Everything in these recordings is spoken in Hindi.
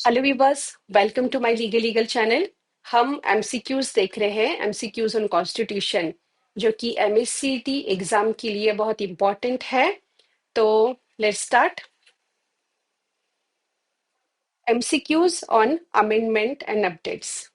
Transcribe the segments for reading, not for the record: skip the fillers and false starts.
Hello viewers, welcome to my legal channel. हम एमसीक्यूज देख रहे हैं, एमसीक्यूज ऑन कॉन्स्टिट्यूशन, जो कि एमएससीटी एग्जाम के लिए बहुत इंपॉर्टेंट है। तो let's start. MCQs on amendment and updates.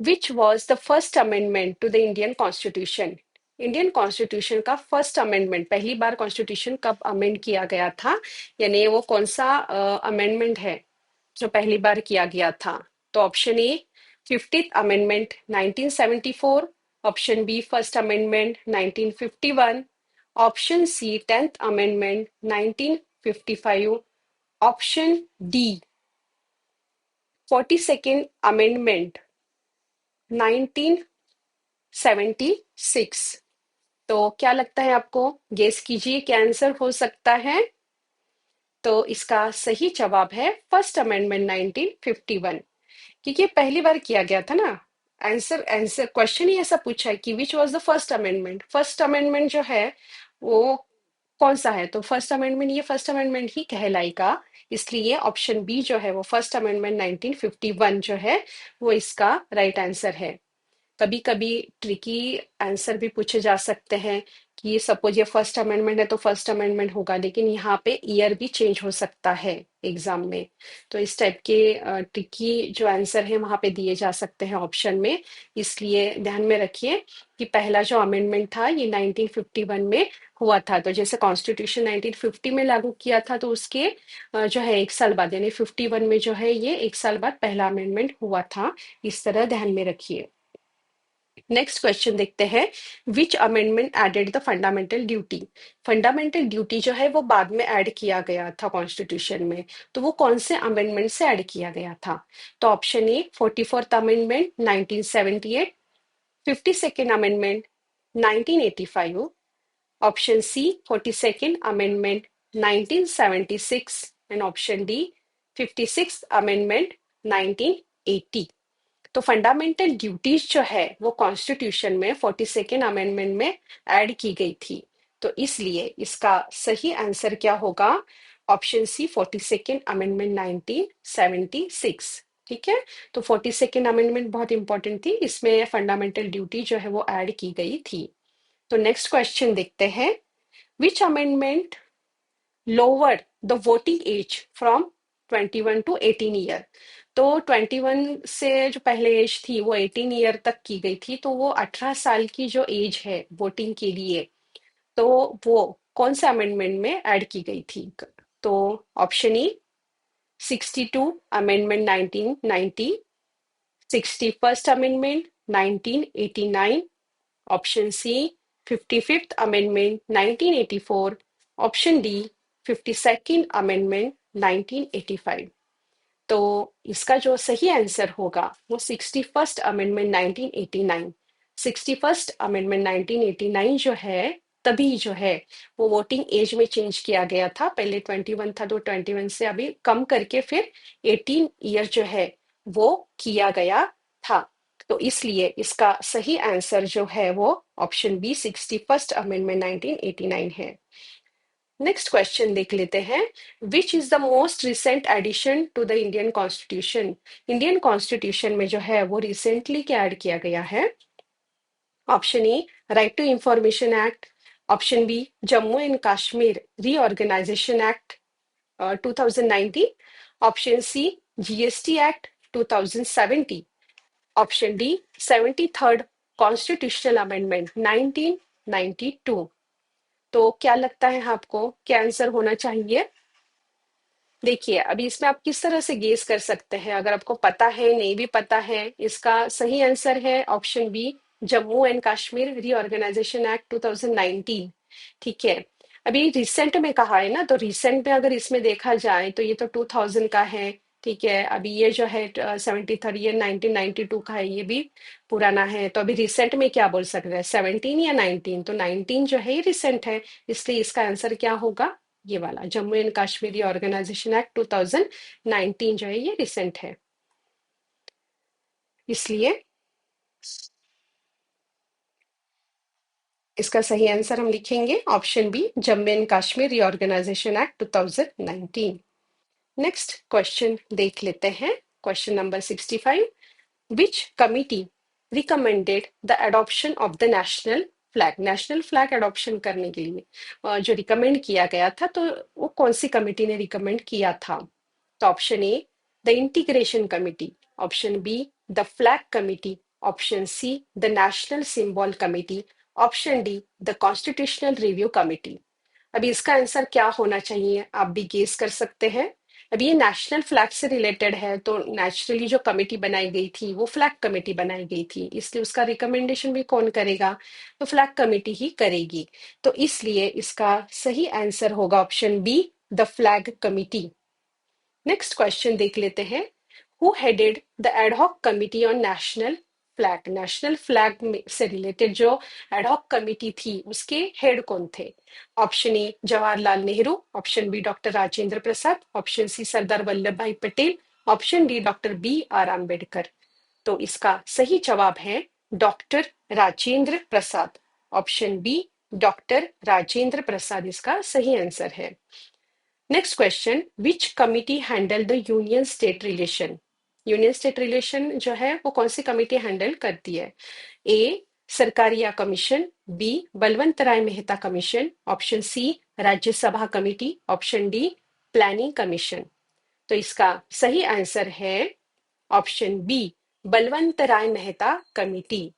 Which was the first amendment to the Indian constitution? Indian constitution का फर्स्ट अमेंडमेंट, पहली बार कॉन्स्टिट्यूशन कब अमेंड किया गया था, यानी वो कौन सा अमेंडमेंट है जो पहली बार किया गया था? तो option A 50th amendment 1974, option B first amendment 1951, option C 10th amendment 1955, option D 42nd amendment 1976। तो क्या लगता है आपको? गेस कीजिए क्या आंसर हो सकता है। तो इसका सही जवाब है फर्स्ट अमेंडमेंट 1951, क्योंकि ये पहली बार किया गया था ना। आंसर आंसर क्वेश्चन ही ऐसा पूछा है कि which was the first amendment. First amendment जो है वो कौन सा है, तो फर्स्ट अमेंडमेंट, ये फर्स्ट अमेंडमेंट ही कहलाएगा। इसलिए ऑप्शन बी जो है वो फर्स्ट अमेंडमेंट 1951 जो है वो इसका राइट आंसर है। कभी कभी ट्रिकी आंसर भी पूछे जा सकते हैं कि सपोज ये फर्स्ट अमेंडमेंट है तो फर्स्ट अमेंडमेंट होगा, लेकिन यहाँ पे ईयर भी चेंज हो सकता है एग्जाम में। तो इस टाइप के ट्रिकी जो आंसर है वहां पे दिए जा सकते हैं ऑप्शन में। इसलिए ध्यान में रखिए कि पहला जो अमेंडमेंट था ये 1951 में हुआ था। तो जैसे कॉन्स्टिट्यूशन 1950 में लागू किया था, तो उसके जो है एक साल बाद यानी 51 में जो है ये एक साल बाद पहला अमेंडमेंट हुआ था। इस तरह ध्यान में रखिए। नेक्स्ट क्वेश्चन देखते हैं। Which amendment added the fundamental duty? Fundamental duty जो है वो बाद में ऐड किया गया था कॉन्स्टिट्यूशन में। तो वो कौन से अमेंडमेंट से ऐड किया गया था? तो option A 44th amendment 1978, 52nd amendment 1985, option C 42nd amendment 1976 and option D 56th amendment 1980। तो फंडामेंटल ड्यूटीज जो है वो कॉन्स्टिट्यूशन में 42nd अमेंडमेंट में ऐड की गई थी। तो इसलिए इसका सही आंसर क्या होगा? Option C 42nd amendment 1976। ठीक है, तो 42nd अमेंडमेंट बहुत इंपॉर्टेंट थी, इसमें फंडामेंटल ड्यूटी जो है वो ऐड की गई थी। तो नेक्स्ट क्वेश्चन देखते हैं। Which amendment lower the voting age from 21 to 18 year? तो 21 से जो पहले एज थी वो 18 ईयर तक की गई थी, तो वो 18 साल की जो एज है वोटिंग के लिए, तो वो कौन सा अमेंडमेंट में ऐड की गई थी? तो option E 62 amendment 1990, 61st amendment 1989, option C 55th amendment 1984, option D 52nd amendment 1985। तो इसका जो सही आंसर होगा वो 61st अमेंडमेंट 1989। 61st अमेंडमेंट 1989 जो है, तभी जो है वो वोटिंग एज में चेंज किया गया था। पहले 21 था, तो 21 से अभी कम करके फिर 18 ईयर जो है वो किया गया था। तो इसलिए इसका सही आंसर जो है वो ऑप्शन बी 61st अमेंडमेंट 1989 है। नेक्स्ट क्वेश्चन देख लेते हैं। Which is the most recent addition to the Indian constitution? Indian constitution में जो है वो रिसेंटली क्या ऐड किया गया है? Option A right to information act, option B Jammu and Kashmir reorganisation act 2019, option C GST act 2070, option D 73rd constitutional amendment 1992। तो क्या लगता है आपको क्या आंसर होना चाहिए? देखिए, अभी इसमें आप किस तरह से गेस कर सकते हैं, अगर आपको पता है नहीं भी पता है। इसका सही आंसर है option B Jammu and Kashmir reorganisation act 2019। ठीक है, अभी रिसेंट में कहा है ना, तो रिसेंट में अगर इसमें देखा जाए तो ये तो 2000 का है। ठीक है, अभी ये जो है 73rd, ये 1992 का है, ये भी पुराना है। तो अभी रिसेंट में क्या बोल सकते हैं, 17 या 19? तो 19 जो है ये रिसेंट है, इसलिए इसका आंसर क्या होगा? ये वाला Jammu and Kashmir organisation act 2019 जो है ये रिसेंट है। इसलिए इसका सही आंसर हम लिखेंगे option B Jammu and Kashmir reorganisation act 2019। Next question देख लेते हैं। Question number 65, which committee recommended the adoption of the national flag? National flag adoption करने के लिए जो रिकमेंड किया गया था, तो वो कौन सी कमिटी ने रिकमेंड किया था? तो option A the integration committee, option B the flag committee, option see the national symbol committee, option D the constitutional review committee. अभी इसका आंसर क्या होना चाहिए, आप भी गेस कर सकते हैं। अभी ये नेशनल फ्लैग से रिलेटेड है, तो नेचुरली जो कमेटी बनाई गई थी वो फ्लैग कमेटी बनाई गई थी, इसलिए उसका रिकमेंडेशन भी कौन करेगा? तो फ्लैग कमेटी ही करेगी। तो इसलिए इसका सही आंसर होगा option B the flag committee. Next question देख लेते हैं। Who headed the ad hoc committee on national flag? National flag से रिलेटेड जो एडहॉक कमिटी थी उसके हेड कौन थे? Option A Jawaharlal Nehru, option B doctor Rajendra Prasad, option C Sardar Vallabh Bhai Patel, option D doctor B R Ambedkar. तो इसका सही जवाब है doctor Rajendra Prasad. Option B doctor Rajendra Prasad इसका सही आंसर है। Next question, which committee handle the union state relation? Union state relation जो है वो कौन सी कमिटी हैंडल करती है? A Sarkaria commission, B Balwant Rai Mehta commission, option C Rajya Sabha committee, option D planning commission. तो इसका सही आंसर है option B Balwant Rai Mehta committee.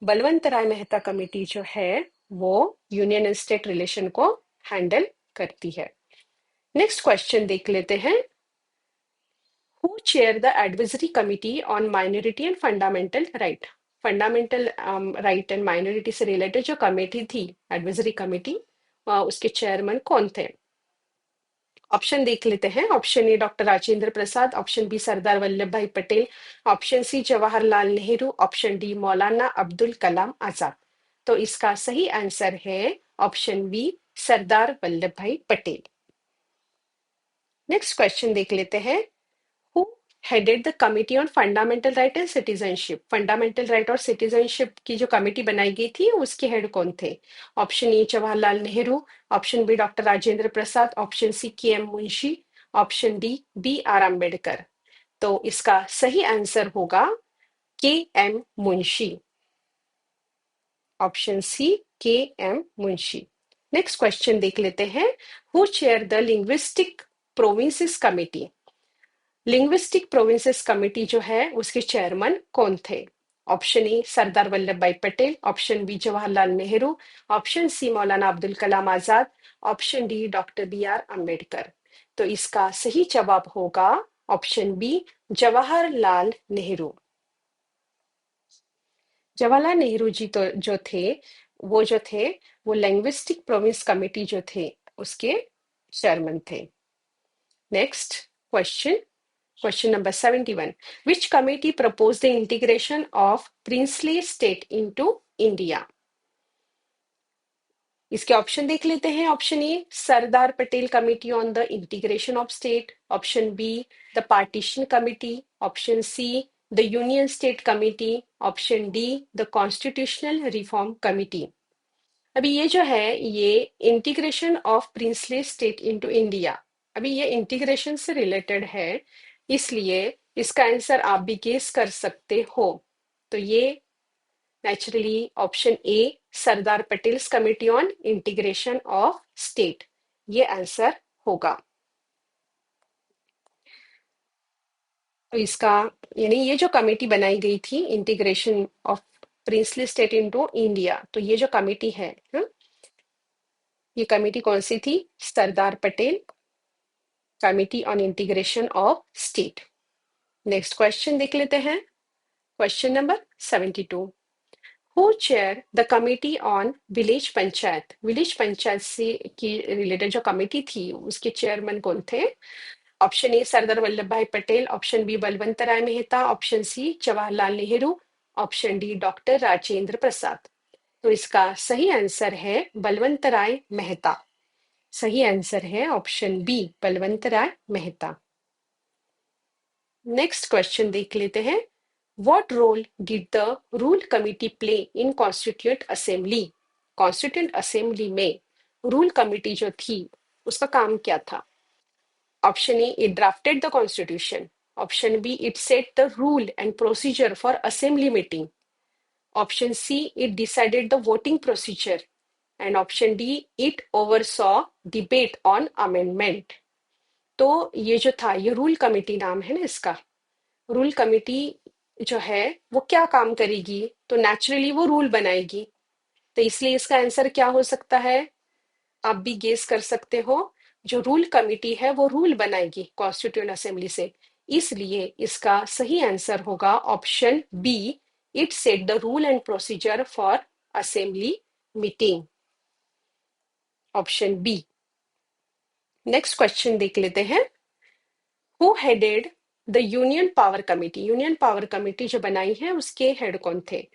Balwant Rai Mehta committee जो है वो यूनियन स्टेट रिलेशन को हैंडल करती है। नेक्स्ट क्वेश्चन देख लेते हैं। Who chair the advisory committee on minority and fundamental right? Fundamental right and minority से रिलेटेड जो कमेटी थी, एडवाइजरी कमेटी, उसके चेयरमैन कौन थे? ऑप्शन देख लेते हैं। Option A doctor Rajendra Prasad, option B Sardar Vallabh Bhai Patel, option C Jawaharlal Nehru, option D Maulana Abdul Kalam आजाद। तो इसका सही आंसर है option B Sardar Vallabh Bhai Patel. Next question देख लेते हैं। Who headed the committee on fundamental right and citizenship? Fundamental right और सिटीजनशिप की जो कमिटी बनाई गई थी उसके हेड कौन थे? Option A Jawaharlal Nehru, option B doctor Rajendra Prasad, option C K M Munshi, option D B R Ambedkar. तो इसका सही आंसर होगा के M Munshi. Option C K M Munshi. Next question देख लेते हैं। Who chair the linguistic provinces committee? Linguistic provinces committee जो है उसके चेयरमैन कौन थे? ऑप्शन ए Sardar Vallabh Bhai Patel, option B Jawaharlal Nehru, option C Maulana Abdul Kalam Azad, option D doctor B R Ambedkar. तो इसका सही जवाब होगा ऑप्शन बी जवाहरलाल नेहरू। जवाहरलाल नेहरू जी तो जो थे वो लिंग्विस्टिक प्रोविंस कमेटी जो थे उसके चेयरमैन थे। Next question, question number 71. Which committee proposed the integration of princely state into India? इसके ऑप्शन देख लेते हैं। Option A Sardar Patel committee on the integration of state, option B the partition committee, option see the union state committee, option D the constitutional reform committee. अभी ये जो है ये integration of princely state into India, अभी ये इंटीग्रेशन से रिलेटेड है, इसलिए इसका आंसर आप भी गेस कर सकते हो। तो ये naturally option A Sardar Patels committee on integration of state ये आंसर होगा। तो इसका यानी ये जो कमेटी बनाई गई थी integration of princely state into India, तो ये जो कमेटी है, ये कमेटी कौन सी थी? Sardar Patel committee on integration of state. Next question देख लेते हैं। Question number 72। Who chair the committee on village panchayat? Village panchayat से की रिलेटेड जो कमेटी थी उसके चेयरमैन कौन थे? ऑप्शन ए Sardar Vallabh Bhai Patel, option B Balwant Rai Mehta, option C Jawaharlal Nehru, option D doctor Rajendra Prasad. तो इसका सही आंसर है बलवंत राय मेहता। सही आंसर है option B Balwant Rai Mehta. Next question देख लेते हैं। What role did the rule committee play in constituent assembly? Constituent assembly में रूल कमिटी जो थी उसका काम क्या था? Option A, it drafted the constitution. Option B, it set the rule and procedure for assembly meeting. Option C, it decided the voting procedure. And option D, it oversaw debate on amendment. तो ये जो था, ये रूल कमेटी नाम है ना इसका। रूल कमेटी जो है वो क्या काम करेगी? तो नेचुरली वो रूल बनाएगी। तो इसलिए इसका आंसर क्या हो सकता है? आप भी गेस कर सकते हो। जो रूल कमेटी है वो रूल बनाएगी कॉन्स्टिट्यूएंट असेंबली से, इसलिए इसका सही आंसर होगा option B, it set the rule and procedure for assembly meeting. Option B. Next question देख लेते हैं। Who headed the union power committee? Union power committee जो बनाई है उसके हेड कौन थे?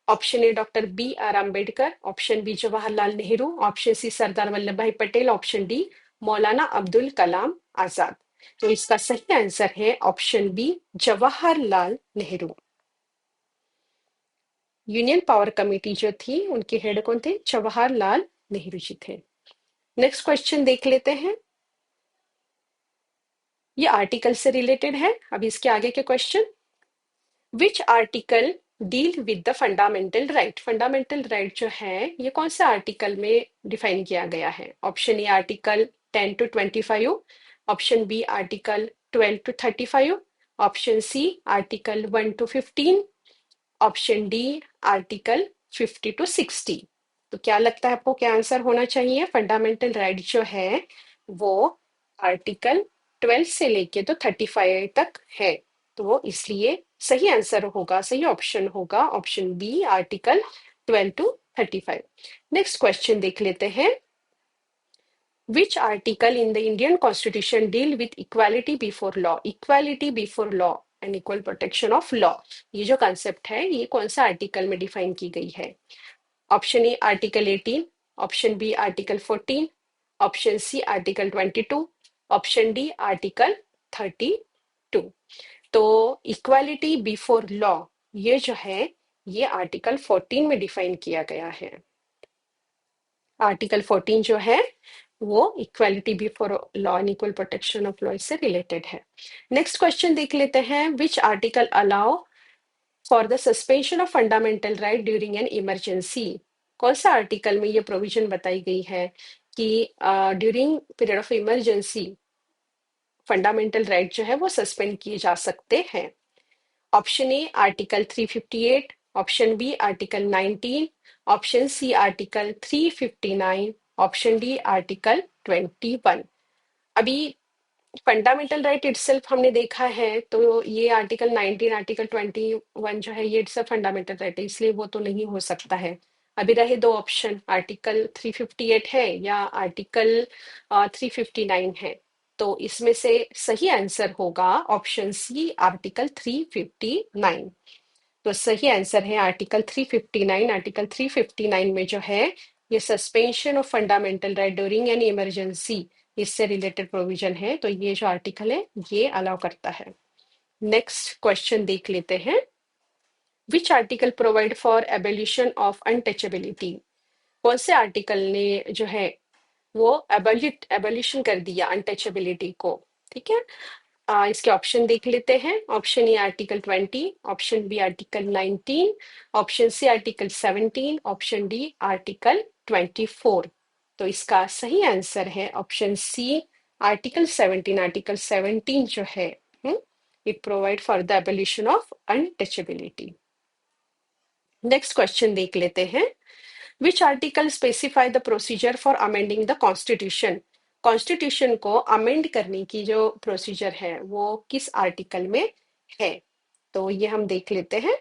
Option A doctor B R Ambedkar, option B Jawaharlal Nehru, option C Sardar Vallabh Bhai Patel, option D Maulana Abdul Kalam आजाद। तो इसका सही आंसर है option B, Jawaharlal Nehru. Union power committee जो थी उनके हेड कौन थे? जवाहरलाल नेहरू जी थे। नेक्स्ट क्वेश्चन देख लेते हैं। ये आर्टिकल से रिलेटेड है। अभी इसके आगे के question. Which article deal with the fundamental right? Fundamental right जो है ये कौन से आर्टिकल में डिफाइन किया गया है? Option A article 10 to 25, option B article 12 to 35, option C article 1 to 15, option D article 50 to 60। तो क्या लगता है आपको क्या आंसर होना चाहिए? फंडामेंटल राइट जो है वो आर्टिकल 12 से लेके तो 35 तक है, तो इसलिए सही आंसर होगा, सही ऑप्शन होगा option B, article 12 to 35। Next question देख लेते हैं। Which article in the Indian constitution deal with equality before law? Equality before law and equal protection of law, ये जो कॉन्सेप्ट है ये कौन सा आर्टिकल में डिफाइन की गई है? Option A article 18, option B article 14, option C article 22, option D article 32। तो इक्वालिटी बिफोर लॉ ये जो है ये आर्टिकल 14 में डिफाइन किया गया है। आर्टिकल 14 जो है वो equality before law and equal protection of law से रिलेटेड है। नेक्स्ट क्वेश्चन देख लेते हैं। Which article allow for the suspension of fundamental right during an emergency? कौन सा आर्टिकल में ये प्रोविजन बताई गई है कि during period of emergency fundamental right जो है वो सस्पेंड किए जा सकते हैं? Option A article 358, option B article 19, option C article 359, option D article 21। अभी फंडामेंटल राइट इटसेल्फ हमने देखा है, तो ये आर्टिकल 19 आर्टिकल 21 जो है ये इटसेल्फ फंडामेंटल राइट है, इसलिए वो तो नहीं हो सकता है। अभी रहे दो ऑप्शन, आर्टिकल 358 है या आर्टिकल 359 है। तो इसमें से सही आंसर होगा ऑप्शन सी, आर्टिकल 359। तो सही आंसर है आर्टिकल 359। आर्टिकल 359 में जो है ये suspension of fundamental right during an emergency, इससे रिलेटेड प्रोविजन है, तो ये जो आर्टिकल है ये अलाउ करता है। नेक्स्ट क्वेश्चन देख लेते हैं। Which article provide for abolition of untouchability? कौन से आर्टिकल ने जो है वो एबोलिशन कर दिया अनटचेबिलिटी को? ठीक है, इसके ऑप्शन देख लेते हैं। Option A article 20, option B article 19, option C article 17, option D article 24। तो इसका सही आंसर है ऑप्शन सी, आर्टिकल 17। आर्टिकल 17 जो है it provide for the abolition of untouchability. Next question देख लेते हैं। Which article specify the procedure for amending the constitution? Constitution को अमेंड करने की जो प्रोसीजर है वो किस आर्टिकल में है? तो ये हम देख लेते हैं।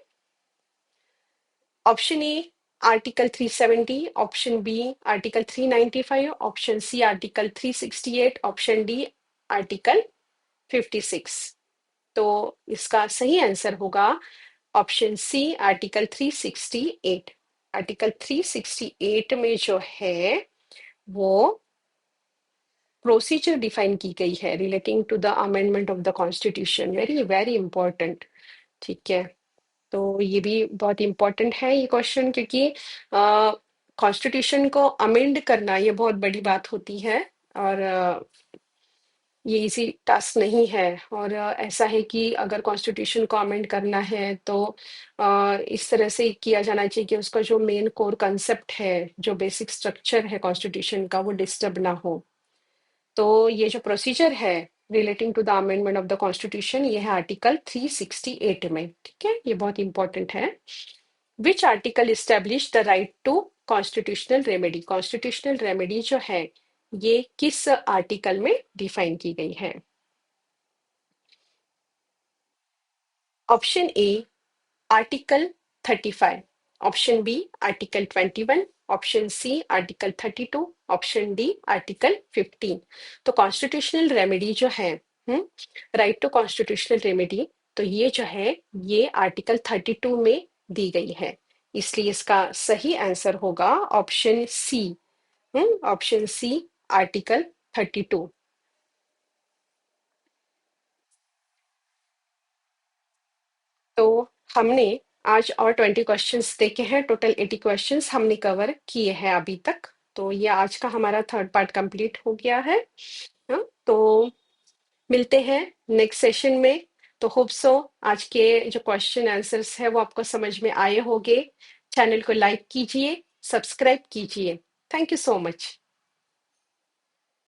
Option A article 370, option B article 395, option C article 368, option D article 56। तो इसका सही आंसर होगा ऑप्शन सी, आर्टिकल 368। आर्टिकल 368 में जो है वो प्रोसीजर डिफाइन की गई है relating to the amendment of the constitution. Very very important. ठीक है, तो ये भी बहुत इंपॉर्टेंट है ये क्वेश्चन, क्योंकि कॉन्स्टिट्यूशन को अमेंड करना ये बहुत बड़ी बात होती है। और ये इजी टास्क नहीं है। और ऐसा है कि अगर कॉन्स्टिट्यूशन को अमेंड करना है तो इस तरह से किया जाना चाहिए कि उसका जो मेन कोर कंसेप्ट है, जो बेसिक स्ट्रक्चर है कॉन्स्टिट्यूशन का, वो डिस्टर्ब ना हो। तो ये जो प्रोसीजर है relating to the amendment of the constitution, ये है आर्टिकल 368 में। ठीक है, ये बहुत इंपॉर्टेंट है। Which article establish the right to constitutional remedy? Constitutional remedy जो है ये किस आर्टिकल में डिफाइन की गई है? Option A article 35, option B article 21, option C article 32, option D article 15। तो कॉन्स्टिट्यूशनल रेमेडी जो है, राइट टू कॉन्स्टिट्यूशनल रेमेडी, तो ये जो है ये आर्टिकल 32 में दी गई है। इसलिए इसका सही आंसर होगा option C. Option C, article 32। तो हमने आज और 20 क्वेश्चंस देखे हैं, टोटल 80 क्वेश्चंस हमने कवर किए हैं अभी तक। तो ये आज का हमारा थर्ड पार्ट कंप्लीट हो गया है। तो मिलते हैं नेक्स्ट सेशन में। तो होप सो आज के जो क्वेश्चन आंसर्स है वो आपको समझ में आए होंगे। चैनल को लाइक कीजिए, सब्सक्राइब कीजिए। Thank you so much.